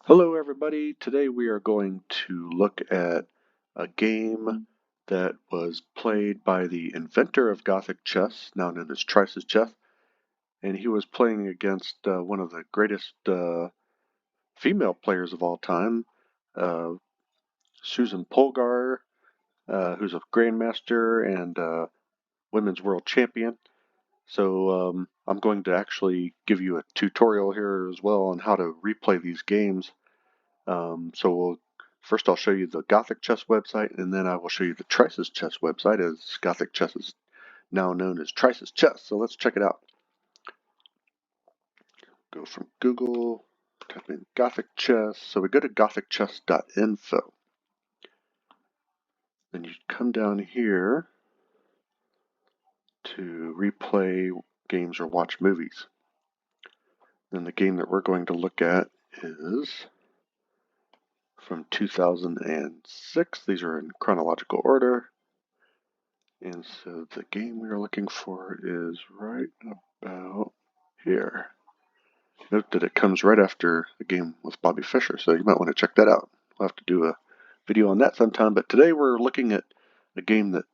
Hello everybody, today we are going to look at a game that was played by the inventor of Gothic chess, now known as Trice's chess, and he was playing against one of the greatest female players of all time, uh, Susan Polgar, who's a Grandmaster and women's world champion. So I'm going to actually give you a tutorial here as well on how to replay these games. First I'll show you the Gothic chess website, and then I will show you the Trice's chess website, as Gothic chess is now known as Trice's chess. So let's check it out. Go from Google, type in Gothic chess. So we go to gothicchess.info. Then you come down here to replay games or watch movies. Then the game that we're going to look at is from 2006. These are in chronological order. And so the game we are looking for is right about here. Note that it comes right after the game with Bobby Fischer, so you might want to check that out. We'll have to do a video on that sometime, but today we're looking at a game that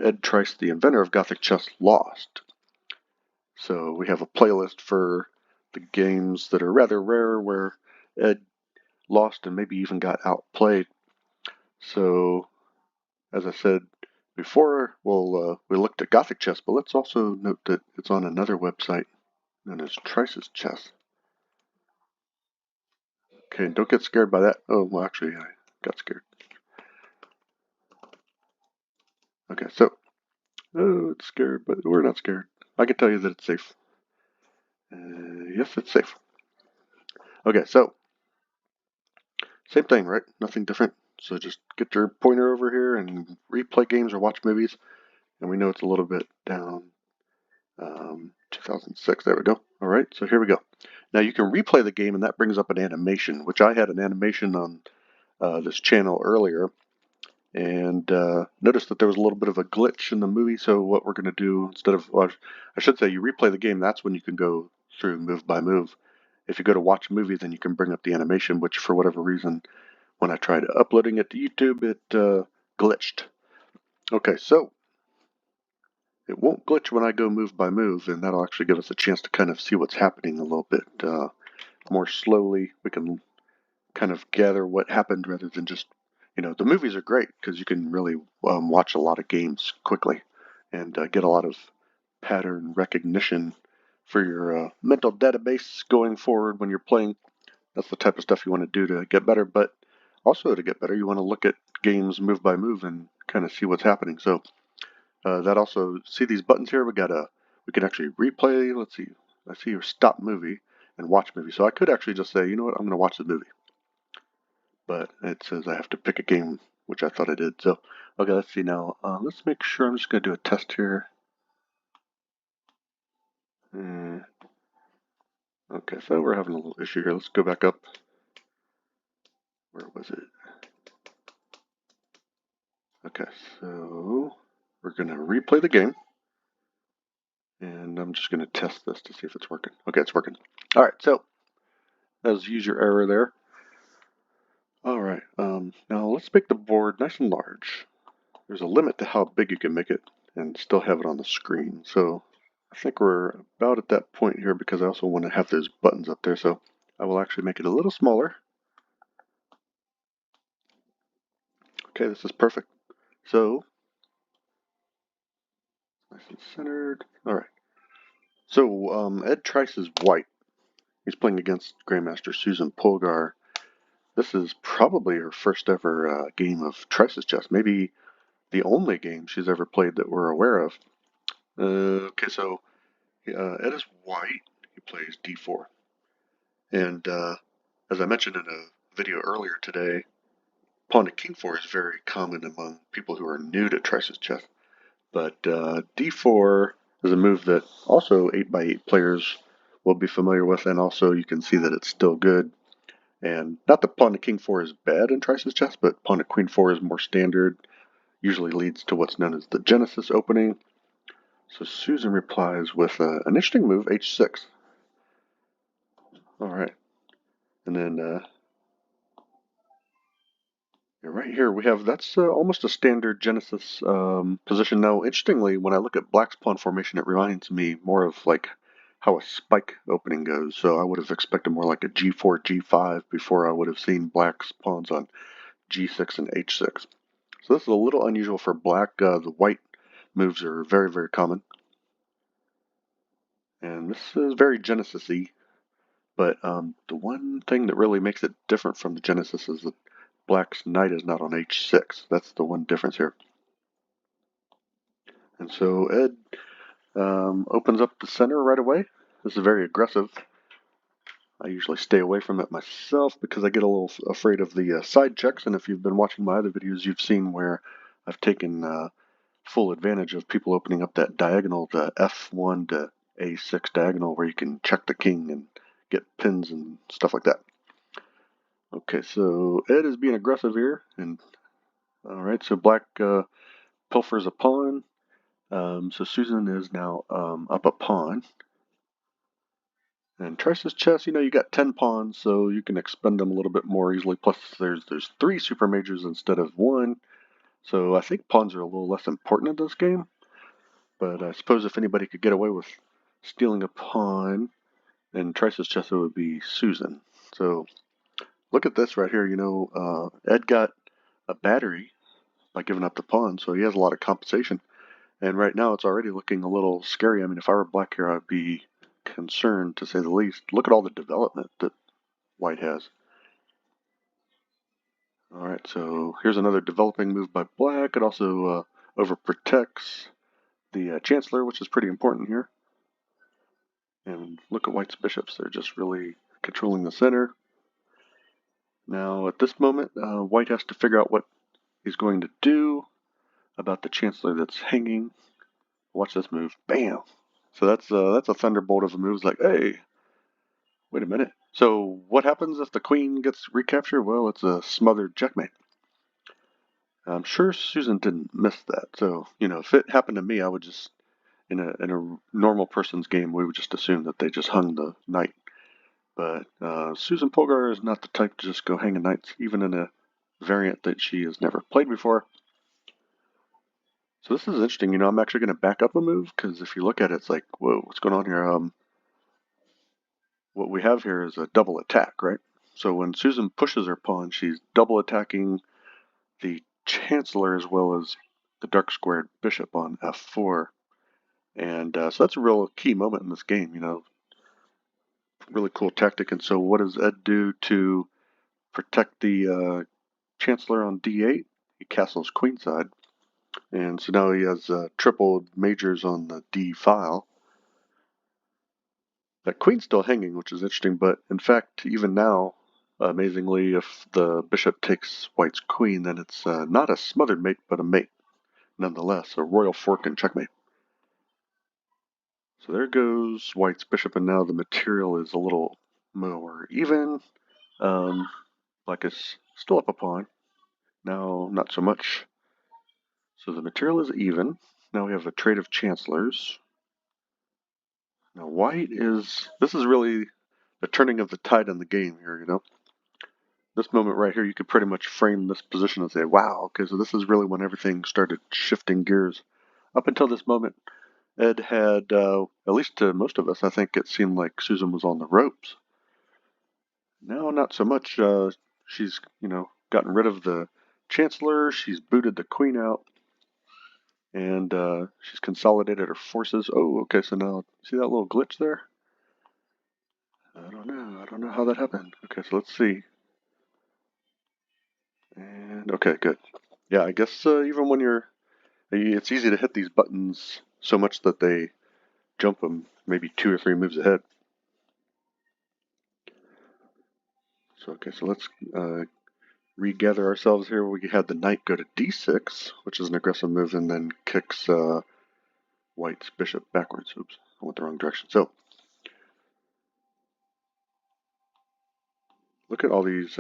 Ed Trice, the inventor of Gothic chess, lost. So we have a playlist for the games that are rather rare where Ed lost and maybe even got outplayed. So, as I said before, we looked at Gothic chess, but let's also note that it's on another website known as Trice's chess. Okay, don't get scared by that. Oh, well, actually, I got scared. Okay, so, oh, it's scared, but we're not scared. I can tell you that it's safe. Yes, it's safe. Okay, so, same thing, right? Nothing different. So just get your pointer over here and replay games or watch movies. And we know it's a little bit down. 2006, there we go. All right, so here we go. Now you can replay the game, and that brings up an animation, which I had an animation on this channel earlier. And notice that there was a little bit of a glitch in the movie. So what we're going to do, instead of, well, I should say you replay the game, that's when you can go through move by move. If you go to watch a movie, then you can bring up the animation, which for whatever reason, when I tried uploading it to YouTube, it glitched. Okay, so it won't glitch when I go move by move, and that'll actually give us a chance to kind of see what's happening a little bit more slowly. We can kind of gather what happened rather than just, the movies are great because you can really watch a lot of games quickly and get a lot of pattern recognition for your mental database going forward when you're playing. That's the type of stuff you want to do to get better, but also to get better, you want to look at games move by move and kind of see what's happening. So that also, see these buttons here? We can actually replay. Let's see. I see your stop movie and watch movie. So I could actually just say, you know what, I'm going to watch the movie. But it says I have to pick a game, which I thought I did. So, okay, let's see now. Let's make sure. I'm just going to do a test here. Okay, so we're having a little issue here. Let's go back up. Where was it? Okay, so we're going to replay the game. And I'm just going to test this to see if it's working. Okay, it's working. All right, so let's use your error there. All right, now let's make the board nice and large. There's a limit to how big you can make it and still have it on the screen. So I think we're about at that point here because I also want to have those buttons up there. So I will actually make it a little smaller. Okay, this is perfect. So, nice and centered. All right. So Ed Trice is white. He's playing against Grandmaster Susan Polgar. This is probably her first ever game of Trice's chess. Maybe the only game she's ever played that we're aware of. Okay, so Ed is white. He plays d4. And as I mentioned in a video earlier today, pawn to king 4 is very common among people who are new to Trice's chess. But d4 is a move that also 8x8 players will be familiar with, and also you can see that it's still good. And not that pawn to king 4 is bad in Trice's chess, but pawn to queen 4 is more standard, usually leads to what's known as the Genesis opening. So Susan replies with an interesting move, h6. All right. And then right here we have, that's almost a standard Genesis position. Now, interestingly, when I look at Black's pawn formation, it reminds me more of like how a spike opening goes. So I would have expected more like a G4, G5 before I would have seen Black's pawns on G6 and H6. So this is a little unusual for Black. The white moves are very, very common. And this is very Genesis-y. But the one thing that really makes it different from the Genesis is that Black's knight is not on H6. That's the one difference here. And so Ed opens up the center right away. This is very aggressive. I usually stay away from it myself because I get a little afraid of the side checks. And if you've been watching my other videos, you've seen where I've taken full advantage of people opening up that diagonal, the F1 to A6 diagonal, where you can check the king and get pins and stuff like that. Okay, so Ed is being aggressive here, and all right, so Black pilfers a pawn. So Susan is now up a pawn. And Trice's chess, you got 10 pawns, so you can expend them a little bit more easily. Plus, there's 3 super majors instead of 1. So I think pawns are a little less important in this game. But I suppose if anybody could get away with stealing a pawn in Trice's chess, it would be Susan. So look at this right here. Ed got a battery by giving up the pawn, so he has a lot of compensation. And right now it's already looking a little scary. I mean, if I were Black here, I'd be concerned, to say the least. Look at all the development that White has. All right, so here's another developing move by Black. It also overprotects the Chancellor, which is pretty important here. And look at White's bishops. They're just really controlling the center. Now, at this moment, White has to figure out what he's going to do about the Chancellor that's hanging. Watch this move. Bam! So that's a thunderbolt of a move. It's like, hey, wait a minute. So what happens if the queen gets recaptured? Well, it's a smothered checkmate. I'm sure Susan didn't miss that. So, if it happened to me, I would just, in a normal person's game, we would just assume that they just hung the knight. But Susan Polgar is not the type to just go hanging knights, even in a variant that she has never played before. So this is interesting. I'm actually going to back up a move, because if you look at it, it's like, whoa, what's going on here? What we have here is a double attack, right? So when Susan pushes her pawn, she's double attacking the Chancellor as well as the dark squared bishop on f4. And so that's a real key moment in this game, really cool tactic. And so what does Ed do to protect the Chancellor on d8? He castles queenside. And so now he has triple majors on the d file. That queen's still hanging, which is interesting, but in fact, even now, amazingly, if the bishop takes White's queen, then it's not a smothered mate, but a mate, nonetheless, a royal fork and checkmate. So there goes White's bishop, and now the material is a little more even. Black is still up a pawn. Now, not so much. So the material is even. Now we have a trade of chancellors. Now this is really the turning of the tide in the game here, This moment right here, you could pretty much frame this position and say, wow, okay, so this is really when everything started shifting gears. Up until this moment, Ed had, at least to most of us, I think it seemed like Susan was on the ropes. Now, not so much. She's, gotten rid of the Chancellor, she's booted the Queen out, and she's consolidated her forces. Oh, okay, so now, see that little glitch there? I don't know how that happened. Okay, so let's see. And, okay, good. Yeah, I guess even when it's easy to hit these buttons so much that they jump them maybe 2 or 3 moves ahead. So, okay, so let's regather ourselves here. We had the knight go to d6, which is an aggressive move, and then kicks White's bishop backwards. Oops, I went the wrong direction. So, look at all these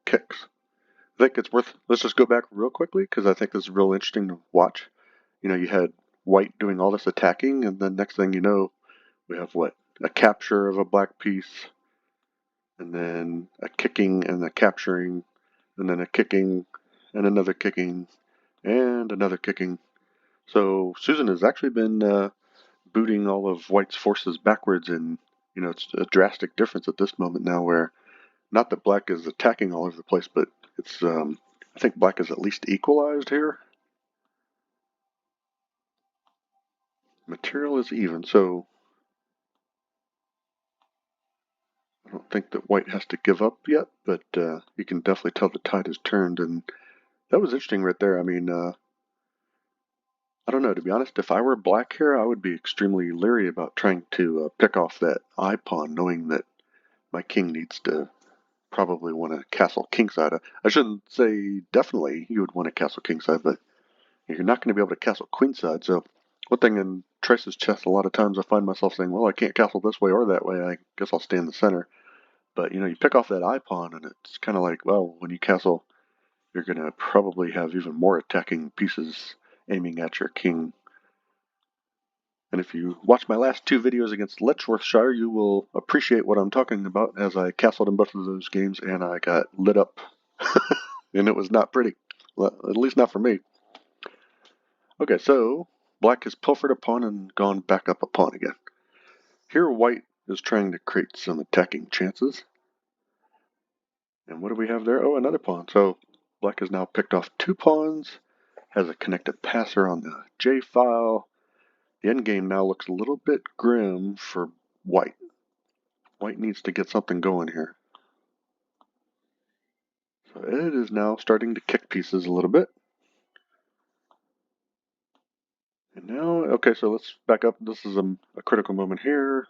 kicks. I think it's let's just go back real quickly, because I think this is real interesting to watch. You had White doing all this attacking, and then next thing you know, we have what? A capture of a black piece, and then a kicking and a capturing, and then a kicking, and another kicking, and another kicking. So Susan has actually been booting all of White's forces backwards, and it's a drastic difference at this moment now, where not that Black is attacking all over the place, but it's I think Black is at least equalized here. Material is even, so I don't think that White has to give up yet, but you can definitely tell the tide has turned, and that was interesting right there. I mean, I don't know, to be honest, if I were Black here, I would be extremely leery about trying to pick off that I pawn, knowing that my king needs to probably want a castle kingside. I shouldn't say definitely you would want a castle kingside, but you're not going to be able to castle queenside. So one thing in Trice's chess, a lot of times I find myself saying, well, I can't castle this way or that way. I guess I'll stay in the center. But you pick off that I pawn, and it's kind of like, well, when you castle, you're going to probably have even more attacking pieces aiming at your king. And if you watch my last two videos against Letchworthshire, you will appreciate what I'm talking about, as I castled in both of those games and I got lit up. And it was not pretty. Well, at least not for me. Okay, so Black has pilfered a pawn and gone back up a pawn again. Here White is trying to create some attacking chances. And what do we have there? Oh, another pawn. So Black has now picked off two pawns, has a connected passer on the J file. The endgame now looks a little bit grim for White. White needs to get something going here. So it is now starting to kick pieces a little bit. And now, okay, so let's back up. This is a critical moment here.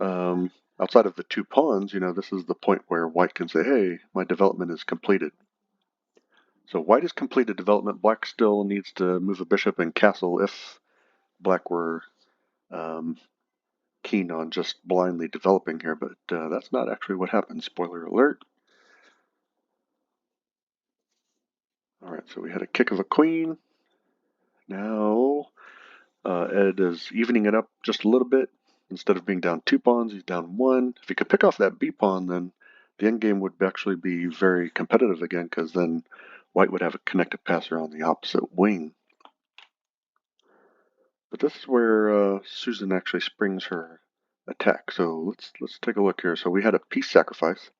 Outside of the two pawns, this is the point where White can say, hey, my development is completed. So White has completed development. Black still needs to move a bishop and castle if Black were um, keen on just blindly developing here, but that's not actually what happened. Spoiler alert. All right, so we had a kick of a queen. Now Ed is evening it up just a little bit. Instead of being down two pawns, he's down one. If he could pick off that B pawn, then the endgame would actually be very competitive again, because then White would have a connected passer on the opposite wing. But this is where Susan actually springs her attack. So let's take a look here. So we had a piece sacrifice.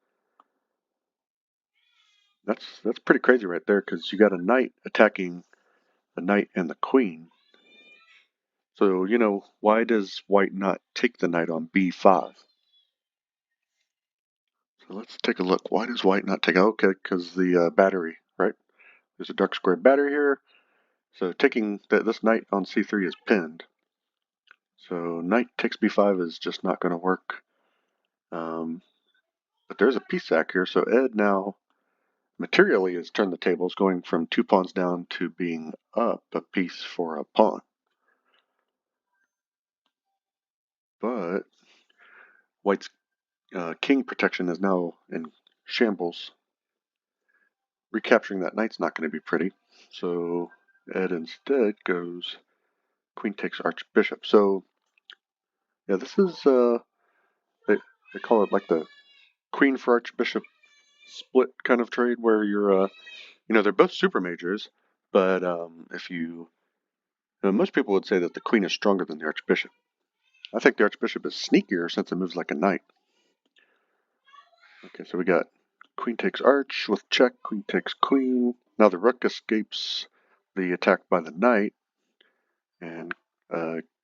That's pretty crazy right there, because you got a knight attacking the knight and the queen. So why does White not take the knight on B5? So let's take a look. Why does White not take? Okay, because the battery, right? There's a dark square battery here. So taking this knight on C3 is pinned. So knight takes B5 is just not going to work. But there's a piece sack here. So Ed now materially has turned the tables, going from two pawns down to being up a piece for a pawn. But White's king protection is now in shambles. Recapturing that knight's not going to be pretty. So Ed instead goes queen takes archbishop. So yeah, this is they call it like the queen for archbishop split kind of trade, where you're they're both super majors, but if most people would say that the queen is stronger than the archbishop. I think the archbishop is sneakier since it moves like a knight. Okay, so we got queen takes arch with check, queen takes queen. Now the rook escapes the attack by the knight and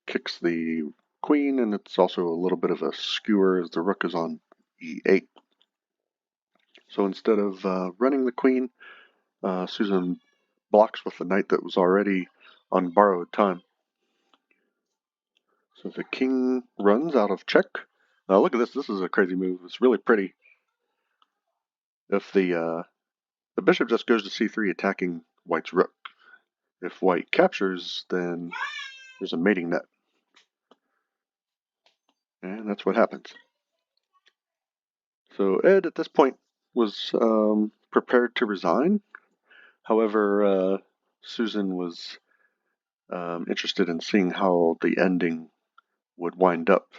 kicks the queen, and it's also a little bit of a skewer as the rook is on e8. So instead of running the queen, Susan blocks with the knight that was already on borrowed time. So the king runs out of check. Now look at this. This is a crazy move. It's really pretty. If the bishop just goes to c3, attacking White's rook. If White captures, then there's a mating net. And that's what happens. So Ed, at this point, was prepared to resign. However, Susan was interested in seeing how the ending would wind up.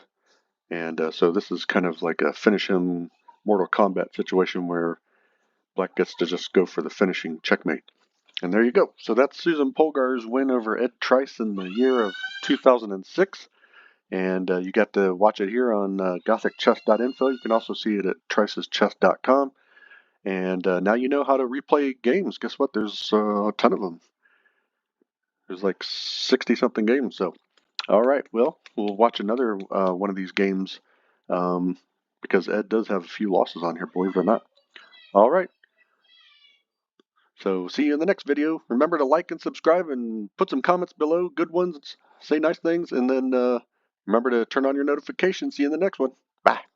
And so this is kind of like a finish him Mortal Kombat situation where Black gets to just go for the finishing checkmate. And there you go. So that's Susan Polgar's win over Ed Trice in the year of 2006. And you got to watch it here on gothicchess.info. You can also see it at triceschess.com. And now you know how to replay games. Guess what? There's a ton of them. There's like 60 something games. So, all right. Well, we'll watch another one of these games because Ed does have a few losses on here, believe it or not. All right. So, see you in the next video. Remember to like and subscribe and put some comments below. Good ones. Say nice things. And then remember to turn on your notifications. See you in the next one. Bye.